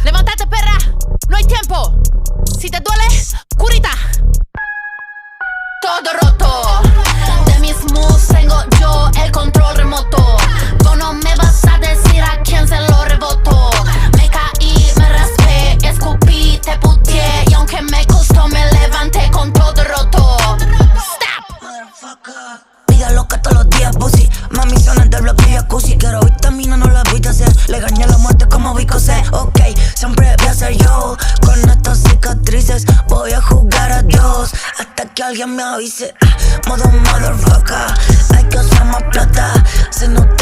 Levántate, perra, no hay tiempo. Si te duele, curita. Todo roto. De mis moves tengo yo el control remoto. Vos no me vas a decir a quién se lo reboto. Me caí, me raspé, escupí, te puteé. Y aunque me costó, me levanté con todo roto. Stop. Vida loca todos los días, pussy. Mami sonan del bloque y jacuzzi. Quiero vitamina, no la viste hacer. Le gané la muerte como Vico C. Ok, siempre voy a ser yo. Con estas cicatrices voy a jugar a Dios hasta que alguien me avise. Modo motherfucker, hay que usar más plata. Se nota